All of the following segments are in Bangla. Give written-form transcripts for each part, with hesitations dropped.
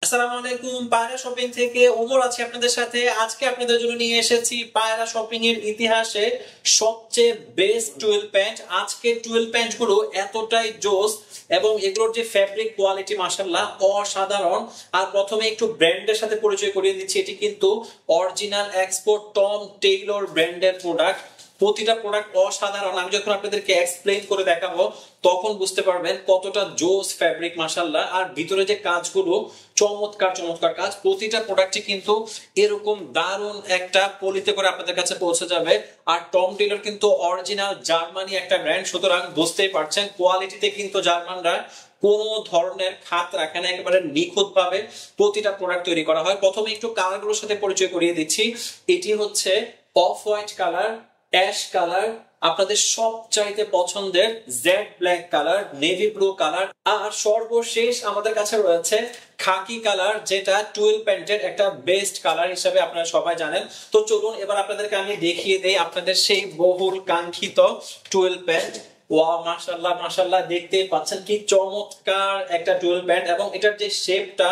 আসসালামু আলাইকুম। পায়রা শপিং থেকে ওমর আছি আপনাদের সাথে। আজকে আপনাদের জন্য নিয়ে এসেছি পায়রা শপিং এর ইতিহাসে সবচেয়ে বেস্ট টুয়েল প্যান্ট। আজকে টুয়েল প্যান্ট গুলো এতটাই জোস এবং এগুলোর যে ফ্যাব্রিক কোয়ালিটি মাশাআল্লাহ অসাধারণ। আর প্রথমে একটু ব্র্যান্ডের সাথে পরিচয় করিয়ে দিচ্ছি, এটি কিন্তু অরিজিনাল এক্সপোর্ট টম টেইলর ব্র্যান্ডের প্রোডাক্ট। প্রতিটা প্রোডাক্ট অসাধারণ। আমি যখন আপনাদেরকে এক্সপ্লেইন করে দেখাবো তখন বুঝতে পারবেন কতটা জোস ফ্যাব্রিক মাশাআল্লাহ। আর ভিতরে যে কাজগুলো চমৎকার চমৎকার কাজ, প্রতিটা প্রোডাক্টই কিন্তু এরকম দারুণ একটা পলিতে করে আপনাদের কাছে পৌঁছে যাবে। আর টম টেইলর কিন্তু অরিজিনাল জার্মানি একটা ব্র্যান্ড, সুতরাং বুঝতেই পারছেন কোয়ালিটিতে কিন্তু জার্মানরা কোন ধরনের খাত রাখে না, একেবারে নিখুঁত ভাবে প্রতিটা প্রোডাক্ট তৈরি করা হয়। প্রথমে একটু কালারগুলোর সাথে পরিচয় করিয়ে দিচ্ছি। এটি হচ্ছে off white colour, ash colour, আপনাদের সবচাইতে পছন্দের jet black colour, navy blue colour, আর সর্বশেষ আমাদের কাছে রয়েছে খাকি কালার, যেটা টুয়েল প্যান্টের একটা বেস্ট কালার হিসেবে আপনারা সবাই জানেন। তো চলুন এবার আপনাদেরকে আমি দেখিয়ে দেই আপনাদের সেই বহুল কাঙ্ক্ষিত টুয়েল প্যান্ট। ওয়াও মাশাআল্লাহ মাশাআল্লাহ, দেখতেই পাচ্ছেন কি চমৎকার একটা টুয়েল প্যান্ট এবং এটার যে শেপটা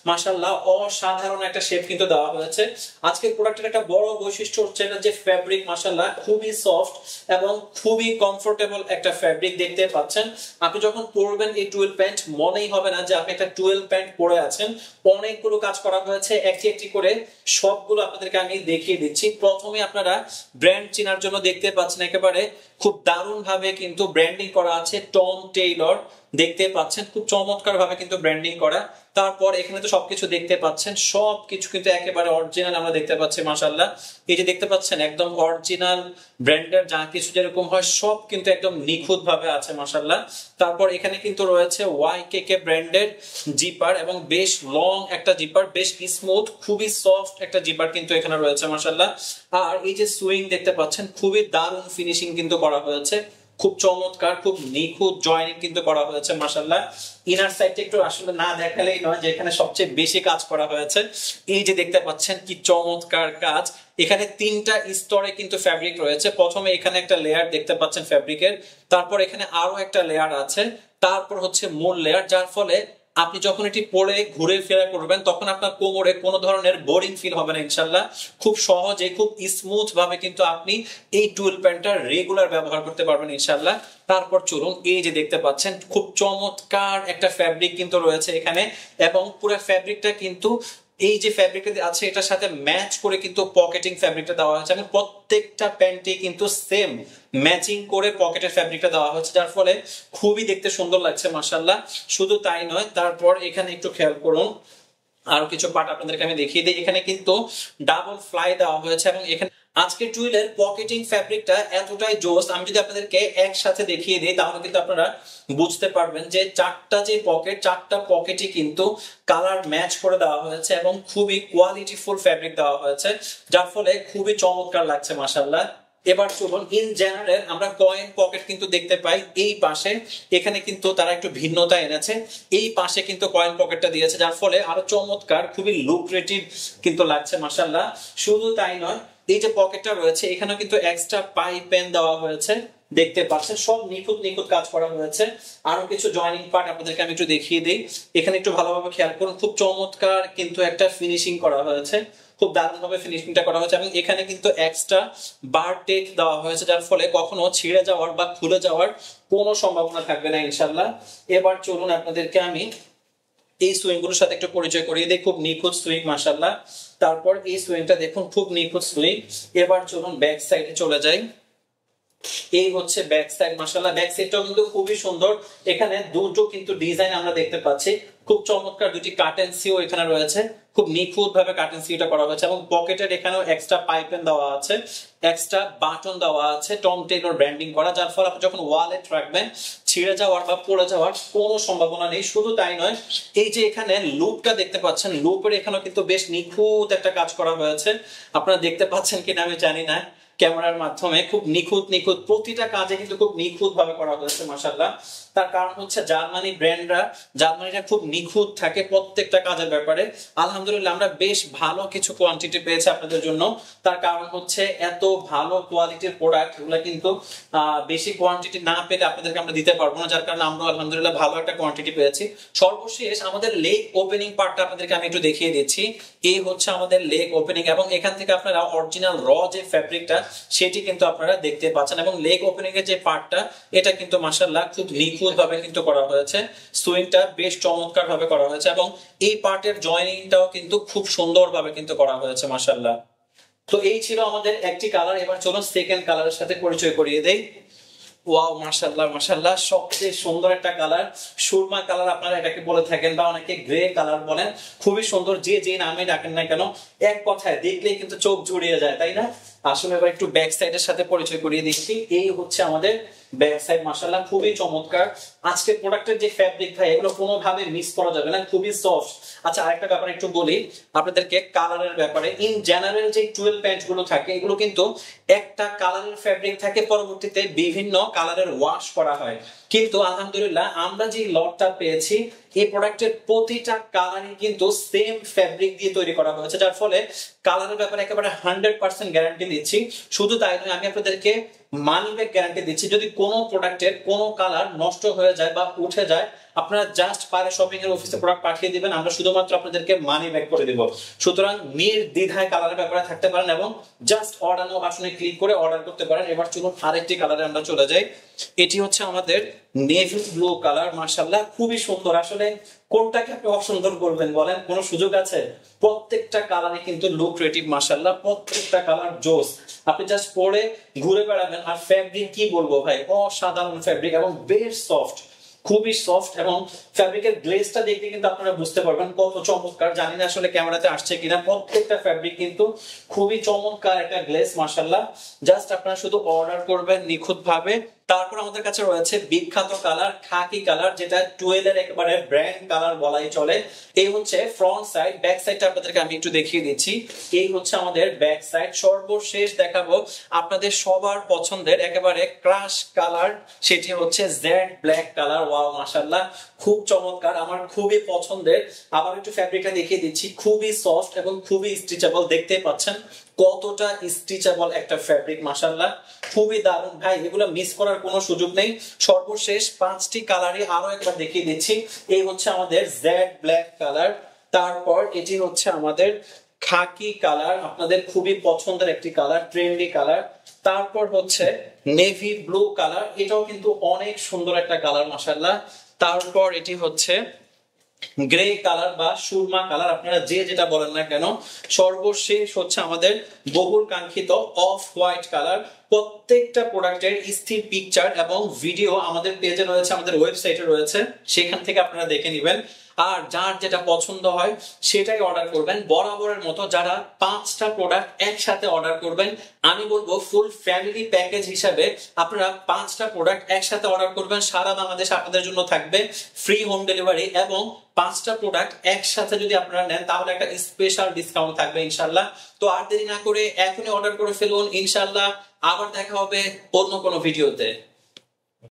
মাশাআল্লাহ অসাধারণ একটা শেপ কিন্তু দেওয়া হয়েছে। আজকের প্রোডাক্টের একটা বড় বৈশিষ্ট্য হচ্ছে এটা যে ফ্যাব্রিক মাশাআল্লাহ খুবই সফট এবং খুবই কমফোর্টেবল একটা ফ্যাব্রিক দেখতে পাচ্ছেন। আপনি যখন পরবেন এই টুয়েল প্যান্ট মনেই হবে না যে আপনি একটা টুয়েল প্যান্ট পরে আছেন। অনেকগুলো কাজ করা হয়েছে, একটি একটি করে সবগুলো আপনাদেরকে আমি দেখিয়ে দিচ্ছি। প্রথমে আপনারা ব্র্যান্ড চেনার জন্য দেখতে পাচ্ছেন একেবারে খুব দারুণ ভাবে কিন্তু ব্র্যান্ডিং করা আছে টম টেইলর, দেখতে পাচ্ছেন খুব চমৎকার ভাবে কিন্তু ব্র্যান্ডিং করা। তারপর এখানে তো সবকিছু দেখতে পাচ্ছেন, সবকিছু কিন্তু একেবারে অরিজিনাল আমরা দেখতে পাচ্ছি মাশাআল্লাহ। এই যে দেখতে পাচ্ছেন একদম অরিজিনাল ব্র্যান্ডের যা কিছু যেরকম হয় সব কিন্তু একদম নিখুঁত ভাবে আছে মাশাআল্লাহ। তারপর এখানে কিন্তু রয়েছে ওয়াইকেকে ব্র্যান্ডের জিপার এবং বেশ লং একটা জিপার, বেশ স্মুথ খুবই সফট একটা জিপার কিন্তু এখানে রয়েছে মাশাআল্লাহ। আর এই যে সুইং দেখতে পাচ্ছেন খুবই দারুণ ফিনিশিং কিন্তু করা হয়েছে, খুব চমৎকার খুব নিখুঁত জয়েনিং কিন্তু করা হয়েছে মাশাআল্লাহ। ইনার সাইডটা একটু আসলে না দেখালেই নয়, যেখানে সবচেয়ে বেশি কাজ করা হয়েছে। এই যে দেখতে পাচ্ছেন কি চমৎকার কাজ। এখানে তিনটা স্তরে কিন্তু ফ্যাব্রিক রয়েছে। প্রথমে এখানে একটা লেয়ার দেখতে পাচ্ছেন ফ্যাব্রিকের, তারপর এখানে আরো একটা লেয়ার আছে, তারপর হচ্ছে মূল লেয়ার, যার ফলে আপনি যখন এটি পরে ঘুরে ফেরা করবেন তখন আপনার কোমরে কোনো ধরনের বোরিং ফিল হবে না ইনশাআল্লাহ। খুব সহজে খুব স্মুথ ভাবে কিন্তু আপনি এই টুয়েল প্যান্টটা রেগুলার ব্যবহার করতে পারবেন ইনশাআল্লাহ। তারপর চলুন এই যে দেখতে পাচ্ছেন খুব চমৎকার একটা ফ্যাব্রিক কিন্তু রয়েছে এখানে এবং পুরো ফ্যাব্রিকটা কিন্তু এই যে ফ্যাব্রিকটা আছে এটার সাথে ম্যাচ করে কিন্তু পকেটিং ফ্যাব্রিকটা দেওয়া হয়েছে এবং প্রত্যেকটা প্যান্টে কিন্তু সেম ম্যাচিং করে পকেটের ফ্যাব্রিকটা দেওয়া হয়েছে, যার ফলে খুবই দেখতে সুন্দর লাগছে মাশাআল্লাহ। শুধু তাই নয়, তারপর এখানে একটু খেয়াল করুন আরো কিছু পার্ট আপনাদেরকে আমি দেখিয়ে দিই। এখানে কিন্তু ডাবল ফ্লাই দেওয়া হয়েছে এবং এখানে আজকে টুয়েলের পকেটিং ফ্যাব্রিকটা এতটাই জোস, আমি যদি আপনাদেরকে একসাথে দেখিয়ে দিই তাহলে কিন্তু আপনারা বুঝতে পারবেন যে চারটা যে পকেট, চারটা পকেটই কিন্তু কালার ম্যাচ করে দেওয়া হয়েছে এবং খুবই কোয়ালিটিফুল ফ্যাব্রিক দেওয়া হয়েছে, যার ফলে খুবই চমৎকার লাগছে মাশাআল্লাহ। এবার চলুন ইন জেনারেল আমরা কয়েন পকেট কিন্তু দেখতে পাই এই পাশে, এখানে কিন্তু তারা একটু ভিন্নতা এনেছে, এই পাশে কিন্তু কয়েন পকেটটা দিয়েছে, যার ফলে আরো চমৎকার খুবই লুক্রেটিভ কিন্তু লাগছে মাশাআল্লাহ। শুধু তাই নয়, এই যে পকেটটা রয়েছে এখানেও কিন্তু এক্সট্রা পাইপ পেন দেওয়া হয়েছে, দেখতে পাচ্ছেন সব নিখুঁত নিখুঁত কাজ করা হয়েছে। আরো কিছু জয়েনিং পার্ট আপনাদেরকে আমি একটু দেখিয়ে দিই। এখানে একটু ভালোভাবে খেয়াল করুন, খুব চমৎকার কিন্তু একটা ফিনিশিং করা হয়েছে, খুব দারুণ ভাবে ফিনিশিংটা করা হয়েছে এবং এখানে কিন্তু এক্সট্রা বার টেক দেওয়া হয়েছে, যার ফলে কখনো ছিঁড়ে যাওয়ার বা খুলে যাওয়ার কোনো সম্ভাবনা থাকবে না ইনশাআল্লাহ। এবার চলুন আপনাদেরকে আমি এই সুইং গুলোর সাথে একটু পরিচয় করিয়ে দিই। খুব নিখুঁত সুইং মাশাআল্লাহ। তারপর এই সুইংটা দেখুন খুব নিখুঁত সুইং। এবার চলুন ব্যাক সাইডে চলে যাই। এই হচ্ছে ব্যাক সাইড মাশাআল্লাহ। ব্যাক সাইডটাও কিন্তু খুবই সুন্দর, এখানে দুটো কিন্তু ডিজাইন আমরা দেখতে পাচ্ছি, খুব চমৎকার দুটি কাটেন সিও এখানে রয়েছে, খুব নিখুঁত ভাবে কাটেন সিওটা করা হয়েছে এবং পকেটের এখানেও এক্সট্রা পাইপেন দেওয়া আছে, এক্সট্রা বাটন দেওয়া আছে টম টেইলর ব্র্যান্ডিং করা, যার ফলে আপনি যখন ওয়ালেট রাখবেন ছিঁড়ে যাওয়ার বা পড়ে যাওয়ার কোনো সম্ভাবনা নেই। শুধু তাই নয়, এই যে এখানে লুপটা দেখতে পাচ্ছেন, লুপের এখানেও কিন্তু বেশ নিখুঁত একটা কাজ করা হয়েছে। আপনারা দেখতে পাচ্ছেন কিনা আমি জানি না ক্যামেরার মাধ্যমে, খুব নিখুঁত নিখুঁত প্রতিটা কাজে কিন্তু খুব নিখুঁত ভাবে করা হয়েছে মাশাআল্লাহ। তার কারণ হচ্ছে জার্মানিরা খুব নিখুঁত থাকে প্রত্যেকটা কাজের ব্যাপারে। আলহামদুলিল্লাহ আমরা বেশ ভালো কিছু কোয়ান্টিটি পেয়েছি আপনাদের জন্য। তার কারণ হচ্ছে এত ভালো কোয়ালিটির প্রোডাক্ট এগুলো কিন্তু বেশি কোয়ান্টিটি না পেলে আপনাদেরকে আমরা দিতে পারবো না, যার কারণে আমরা আলহামদুলিল্লাহ ভালো একটা কোয়ান্টিটি পেয়েছি। সর্বশেষ আমাদের লেগ ওপেনিং পার্টটা আপনাদেরকে আমি একটু দেখিয়ে দিচ্ছি। এই হচ্ছে আমাদের লেগ ওপেনিং, এবং এখান থেকে আপনারা অরিজিনাল যে ফ্যাব্রিকটা সেটি কিন্তু আপনারা দেখতে পাচ্ছেন। এবং লেগ ওপেনিং এর যে পার্টটা এটা কিন্তু মাশাআল্লাহ খুব নিখুঁত ভাবে কিন্তু করা হয়েছে। সুইংটা বেশ চমৎকার ভাবে করা হয়েছে, এবং এই পার্টের জয়েনিংটাও কিন্তু খুব সুন্দর ভাবে কিন্তু করা হয়েছে মাশাআল্লাহ। তো এই ছিল আমাদের একটি কালার। এবার চলুন সেকেন্ড কালারের সাথে পরিচয় করিয়ে দেই। ওয়াও মাশাআল্লাহ মাশাআল্লাহ, সবচেয়ে সুন্দর একটা কালার, সুরমা কালার আপনারা এটাকে বলে থাকেন, বা অনেকে গ্রে কালার বলেন। খুবই সুন্দর, যে নামে ডাকেন না কেন এক কথায় দেখলেই কিন্তু চোখ জুড়িয়ে যায়, তাই না? আসলে এবার একটু ব্যাক সাইডের সাথে পরিচয় করিয়ে দিচ্ছি। এই হচ্ছে আমাদের ব্যাক সাইড, মাশাআল্লাহ খুবই চমৎকার। আজকের প্রোডাক্টের যে ফ্যাব্রিক ভাই এগুলো কোনোভাবে মিস করা যাবে না, খুবই সফট। আচ্ছা আরেকটা ব্যাপার একটু বলি আপনাদেরকে কালারের ব্যাপারে। ইন জেনারেল যে 12 প্যান্ট গুলো থাকে এগুলো কিন্তু একটা কালারের ফ্যাব্রিক থাকে, পরবর্তীতে বিভিন্ন কালারের ওয়াশ করা হয়। কিন্তু আলহামদুলিল্লাহ আমরা যে লটটা পেয়েছি এই প্রোডাক্টের প্রতিটা কালারই কিন্তু সেম ফ্যাব্রিক দিয়ে তৈরি করা হয়েছে, যার ফলে কালারের ব্যাপারে একেবারে 100% গ্যারান্টি দিচ্ছি। শুধু তাই নয়, আমি আপনাদেরকে মানি ব্যাক গ্যারান্টি দিচ্ছি। যদি কোনো প্রোডাক্টের কোনো কালার নষ্ট হয়ে যায় বা উঠে যায়, আপনারা জাস্ট পায়রা শপিং এর অফিসে প্রোডাক্ট পাঠিয়ে দিবেন, আমরা শুধুমাত্র আপনাদেরকে মানি ব্যাক করে দিব। সুতরাং নির্দ্বিধায় কালারের ব্যাপারে থাকতে পারেন এবং জাস্ট অর্ডার নাও বাটনে ক্লিক করে অর্ডার করতে পারেন। এবার চলুন আরেকটি কালারে আমরা চলে যাই। এটি হচ্ছে আমাদের নেভি ব্লু কালার, মাশাআল্লাহ খুবই সুন্দর। আসলে কোনটাকে আপনি অসুন্দর বলবেন বলেন, কোনো সুযোগ আছে? প্রত্যেকটা কালারে কিন্তু লুক্রেটিভ মাশাআল্লাহ, প্রত্যেকটা কালার জোস। আপনি জাস্ট পরে ঘুরে বেড়াবেন। আর ফ্যাব্রিক কি বলবো ভাই, অসাধারণ ফ্যাব্রিক এবং বেশ সফট, খুবই সফট। এবং ফ্যাব্রিকের গ্লেজটা দেখতে কিন্তু আপনারা বুঝতে পারবেন কত চমৎকার। জানি না আসলে ক্যামেরাতে আসছে কিনা, প্রত্যেকটা ফ্যাব্রিক কিন্তু খুবই চমৎকার একটা গ্লেজ মাশাআল্লাহ। জাস্ট আপনারা শুধু অর্ডার করবেন নিখুঁত ভাবে। তারপর আমাদের কাছে রয়েছে বিখ্যাত কালার খাকি কালার, যেটা 12 এর একেবারে ব্র্যান্ড কালার বলাই চলে। এই হচ্ছে ফ্রন্ট সাইড। ব্যাক সাইডটা আপনাদেরকে আমি একটু দেখিয়ে দিচ্ছি। এই হচ্ছে আমাদের ব্যাক সাইড। সর্বশেষ দেখাবো আপনাদের সবার পছন্দের একেবারে ক্রাশ কালার, সেটি হচ্ছে জেড ব্ল্যাক কালার। ওয়াও মাশাআল্লাহ খুব চমৎকার, আমার খুবই পছন্দের। আবার একটু ফ্যাব্রিকটা দেখিয়ে দিচ্ছি, খুবই সফট এবং খুবই স্ট্রেচেবল। দেখতে পাচ্ছেন কতটা স্ট্রেচেবল একটা ফ্যাব্রিক মাশাআল্লাহ, খুবই দারুণ ভাই, এগুলো মিস করার কোনো সুযোগ নেই। সর্বশেষ 5টি কালারই আরো একবার দেখিয়ে দিচ্ছি। এই হচ্ছে আমাদের জেড ব্ল্যাক কালার, তারপর এটি হচ্ছে আমাদের খাকি কালার, আপনাদের খুবই পছন্দের একটি কালার, ট্রেন্ডি কালার। তারপর হচ্ছে নেভি ব্লু কালার, এটাও কিন্তু অনেক সুন্দর একটা কালার মাশাআল্লাহ। তারপর এটি হচ্ছে গ্রে কালার বা সুরমা কালার, আপনারা যে যেটা বলেন না কেন। সর্বশেষ হচ্ছে আমাদের বহুল কাঙ্ক্ষিত অফ হোয়াইট কালার। প্রত্যেকটা প্রোডাক্টের স্থির পিকচার এবং ভিডিও আমাদের পেজে রয়েছে, আমাদের ওয়েবসাইটে রয়েছে, সেখান থেকে আপনারা দেখে নেবেন। আর যার যেটা পছন্দ হয় সেটাই অর্ডার করবেন। বরাবরের মতো যারা 5টা প্রোডাক্ট একসাথে অর্ডার করবেন, আমি বলবো ফুল ফ্যামিলি প্যাকেজ হিসাবে আপনারা 5টা প্রোডাক্ট একসাথে অর্ডার করবেন। সারা বাংলাদেশ আপনাদের জন্য থাকবে ফ্রি হোম ডেলিভারি, এবং 5টা প্রোডাক্ট একসাথে যদি আপনারা নেন তাহলে একটা স্পেশাল ডিসকাউন্ট থাকবে ইনশাআল্লাহ। তো আর দেরি না করে এখনই অর্ডার করে ফেলুন ইনশাআল্লাহ। আবার দেখা হবে অন্য কোনো ভিডিওতে।